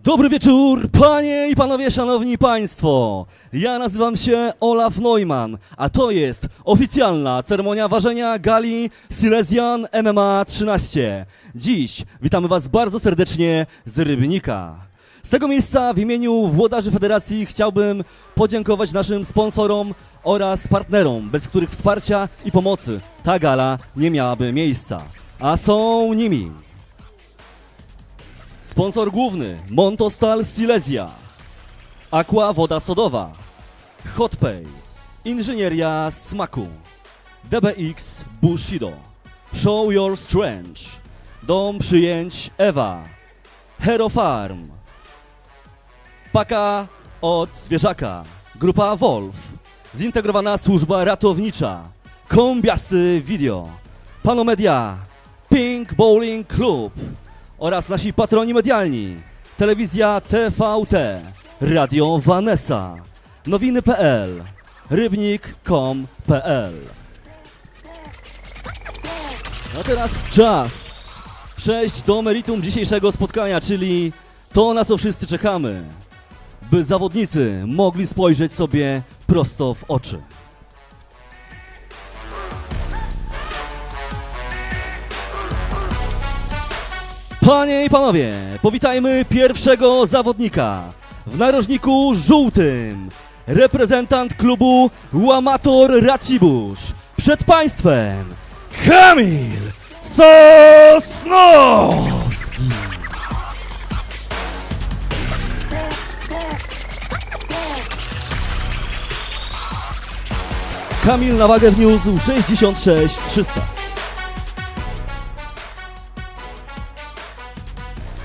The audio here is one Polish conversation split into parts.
Dobry wieczór, panie i panowie, szanowni państwo. Ja nazywam się Olaf Neumann, a to jest oficjalna ceremonia ważenia gali Silesian MMA 13. Dziś witamy was bardzo serdecznie z Rybnika. Z tego miejsca w imieniu włodarzy federacji chciałbym podziękować naszym sponsorom oraz partnerom, bez których wsparcia i pomocy ta gala nie miałaby miejsca. A są nimi: sponsor główny Montostal Silesia, Aqua Woda Sodowa, Hotpay, Inżynieria Smaku, DBX Bushido, Show Your Strength, Dom Przyjęć Ewa, Hero Farm, Paka od Zwierzaka, Grupa Wolf, Zintegrowana Służba Ratownicza, Kombiasty Video, Panomedia, Pink Bowling Club oraz nasi patroni medialni: Telewizja TVT, Radio Vanessa, Nowiny.pl, Rybnik.com.pl. A teraz czas przejść do meritum dzisiejszego spotkania, czyli to, na co wszyscy czekamy, by zawodnicy mogli spojrzeć sobie prosto w oczy. Panie i panowie, powitajmy pierwszego zawodnika. W narożniku żółtym reprezentant klubu Łamator Racibórz. Przed państwem Kamil Sosnowski. Kamil na wagę wniósł 66 300.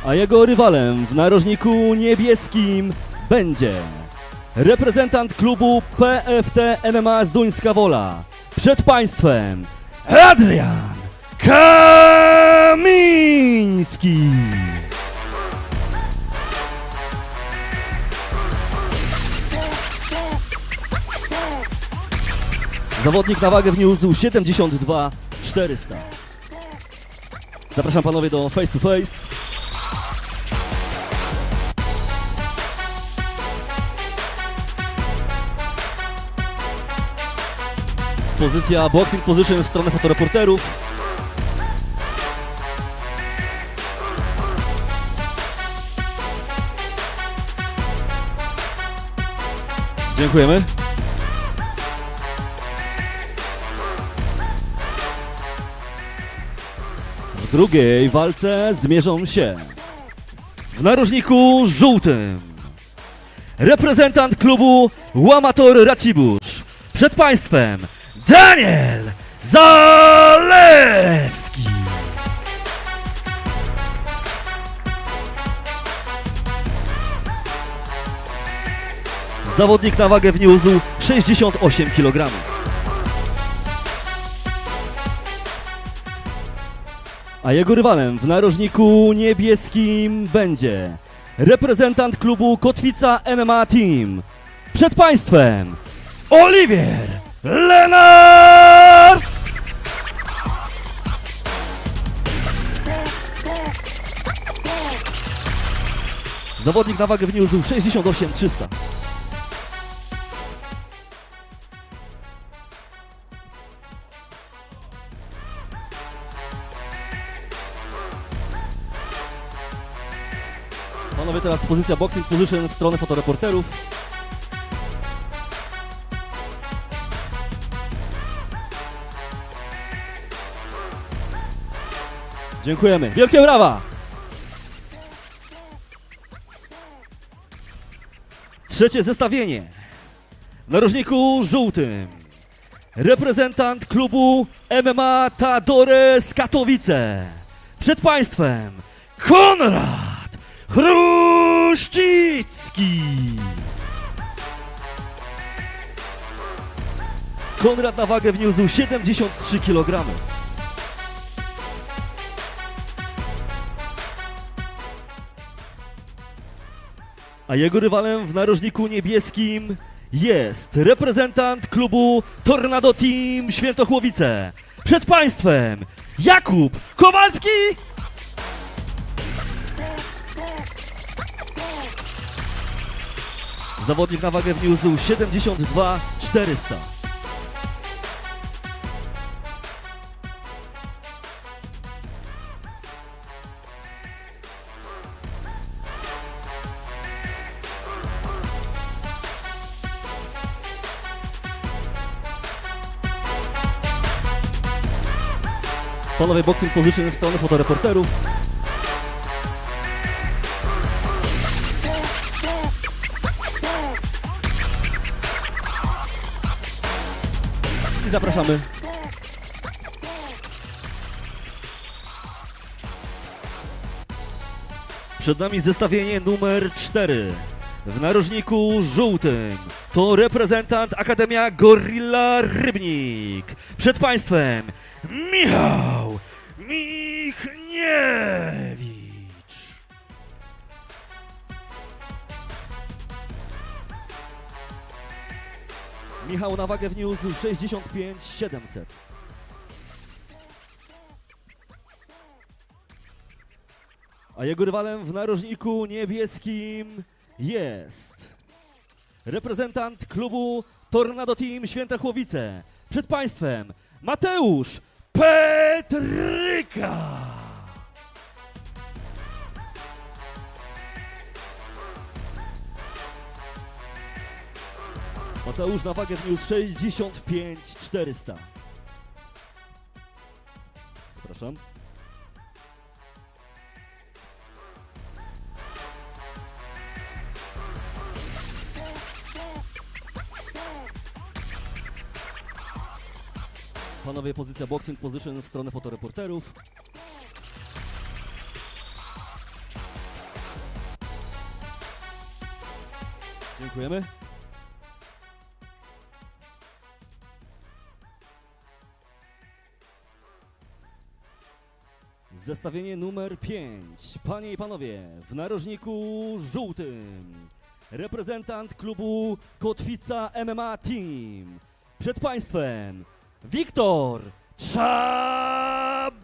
A jego rywalem w narożniku niebieskim będzie reprezentant klubu PFT MMA Zduńska Wola. Przed państwem Adrian Kamiński. Zawodnik na wagę wniósł 72 400. Zapraszam panowie do face to face. Pozycja boxing position w stronę fotoreporterów. Dziękujemy. W drugiej walce zmierzą się w narożniku żółtym reprezentant klubu Łamator Racibórz. Przed państwem Daniel Zalewski. Zawodnik na wagę wniósł 68 kg. A jego rywalem w narożniku niebieskim będzie reprezentant klubu Kotwica MMA Team. Przed państwem Oliwier Lenart! Zawodnik na wagę wniósł 68 300. Panowie, teraz pozycja boxing position w stronę fotoreporterów. Dziękujemy. Wielkie brawa! Trzecie zestawienie. W narożniku żółtym reprezentant klubu MMA Tadore z Katowice. Przed państwem Konrad Chruścicki. Konrad na wagę wniósł 73 kg. A jego rywalem w narożniku niebieskim jest reprezentant klubu Tornado Team Świętochłowice. Przed państwem Jakub Kowalski. Zawodnik na wagę wniósł 72 400. Panowie, boxing position w stronę fotoreporterów. I zapraszamy. Przed nami zestawienie numer 4. W narożniku żółtym to reprezentant Akademia Gorilla Rybnik. Przed Państwem Michał Michniewicz. Michał na wagę wniósł 65 700. A jego rywalem w narożniku niebieskim jest reprezentant klubu Tornado Team Święte Chłowice. Przed Państwem Mateusz Petryka. Mateusz na wagę wniósł 65 400. Zapraszam. Panowie, pozycja boxing position w stronę fotoreporterów. Dziękujemy. Zestawienie numer 5. Panie i panowie, w narożniku żółtym reprezentant klubu Kotwica MMA Team. Przed Państwem Wiktor Czabar.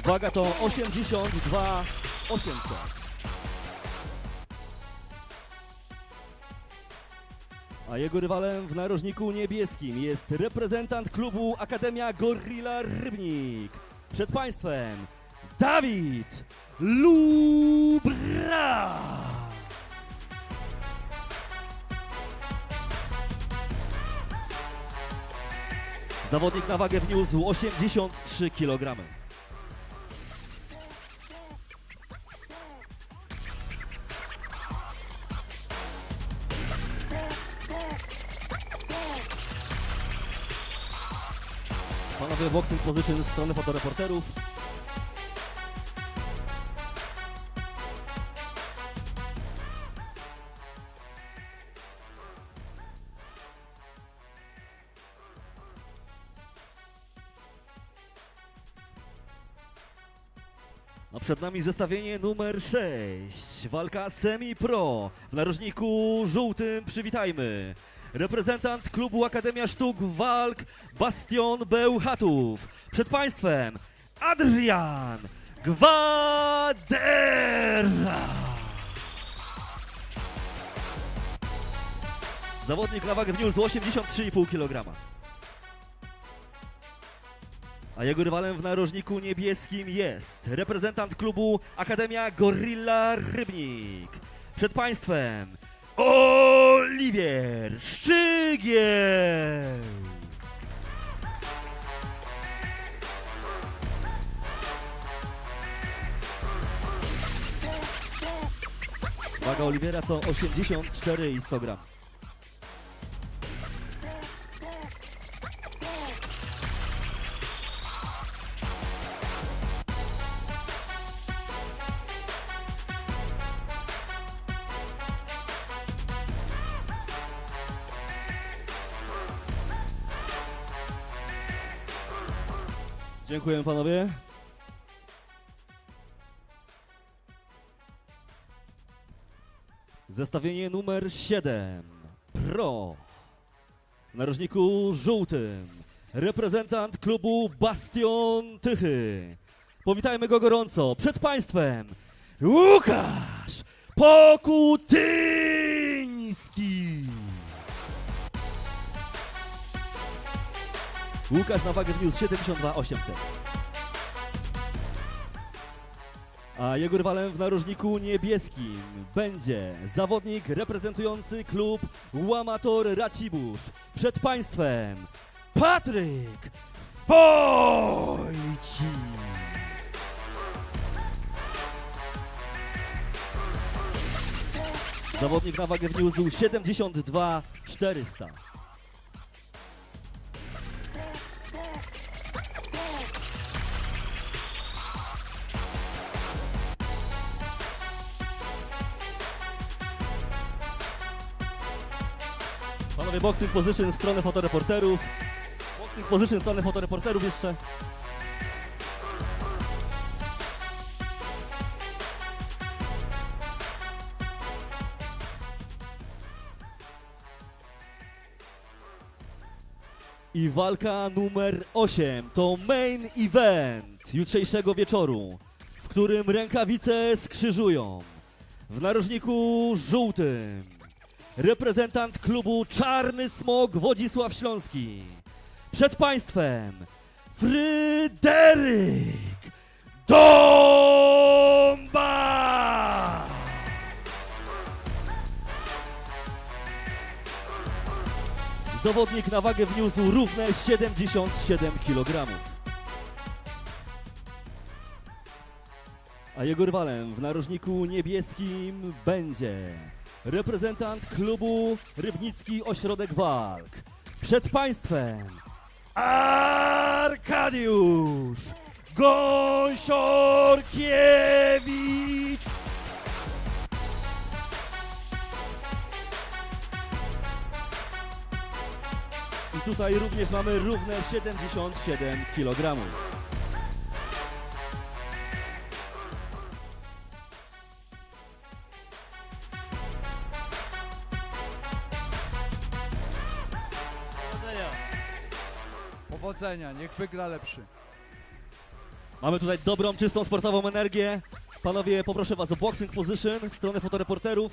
Waga to 82 800. A jego rywalem w narożniku niebieskim jest reprezentant klubu Akademia Gorilla Rybnik. Przed Państwem Dawid Lubra. Zawodnik na wagę wniósł 83 kg. Panowie, boxing position w stronę fotoreporterów. A przed nami zestawienie numer 6. Walka semi-pro. W narożniku żółtym przywitajmy reprezentant klubu Akademia Sztuk Walk Bastion Bełchatów. Przed Państwem Adrian Gwadera. Zawodnik na wagę wniósł 83,5 kg. A jego rywalem w narożniku niebieskim jest reprezentant klubu Akademia Gorilla Rybnik. Przed Państwem Oliwier Szczygieł. Waga Oliwiera to 84 i 100 gram. Dziękuję panowie. Zestawienie numer 7. Pro. W narożniku żółtym reprezentant klubu Bastion Tychy. Powitajmy go gorąco. Przed Państwem Łukasz Pokutyński. Łukasz na wagę wniósł 72 800. A jego rywalem w narożniku niebieskim będzie zawodnik reprezentujący klub Łamator Racibórz. Przed Państwem Patryk Wojcik. Zawodnik na wagę wniósł 72 400. Panowie, boxing position w stronę fotoreporterów. Boxing position w stronę fotoreporterów jeszcze. I walka numer 8 to main event jutrzejszego wieczoru, w którym rękawice skrzyżują. W narożniku żółtym reprezentant klubu Czarny Smok Wodzisław Śląski. Przed Państwem Fryderyk Dąba. Zawodnik na wagę wniósł równe 77 kg. A jego rywalem w narożniku niebieskim będzie reprezentant klubu Rybnicki Ośrodek Walk. Przed Państwem Arkadiusz Gąsiorkiewicz. I tutaj również mamy równe 77 kg. Powodzenia, niech wygra lepszy. Mamy tutaj dobrą, czystą, sportową energię. Panowie, poproszę Was o boxing position w stronę fotoreporterów.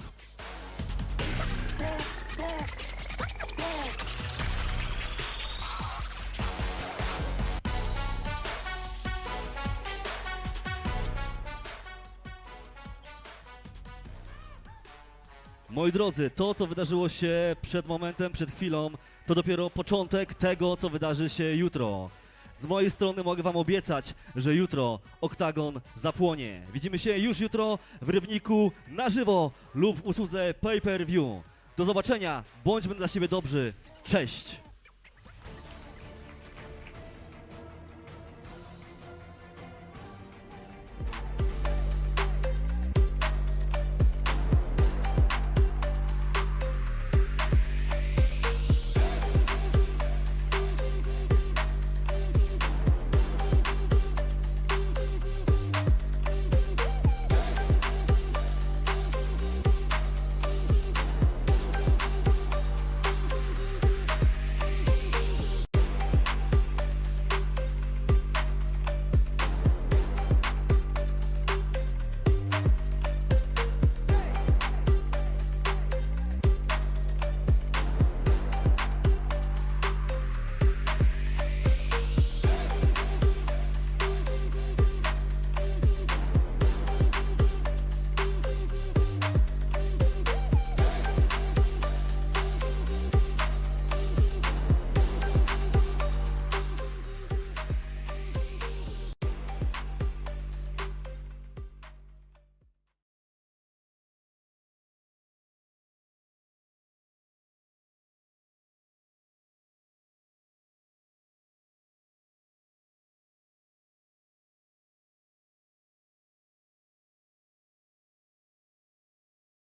Moi drodzy, to co wydarzyło się przed momentem, przed chwilą, to dopiero początek tego, co wydarzy się jutro. Z mojej strony mogę Wam obiecać, że jutro oktagon zapłonie. Widzimy się już jutro w Rybniku na żywo lub w usłudze pay-per-view. Do zobaczenia, bądźmy dla siebie dobrzy. Cześć!